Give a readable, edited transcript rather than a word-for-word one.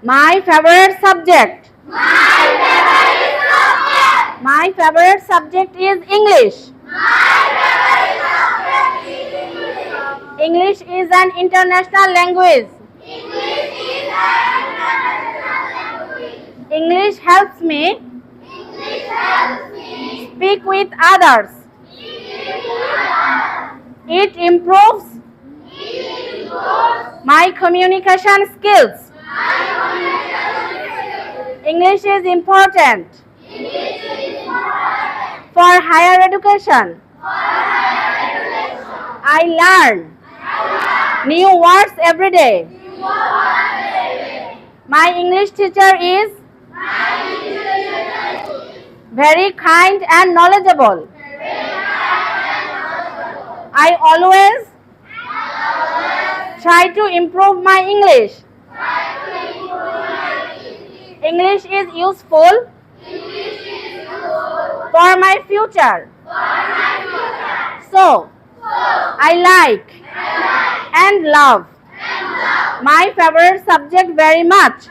My favorite subject. My favorite subject is English. English is an international language. English helps me speak with others. It improves my communication skills. English is important for higher education. I learn new words every day. My English teacher is very kind and knowledgeable. I always try to improve my English. English is useful for my future. So, I like and love my favorite subject very much.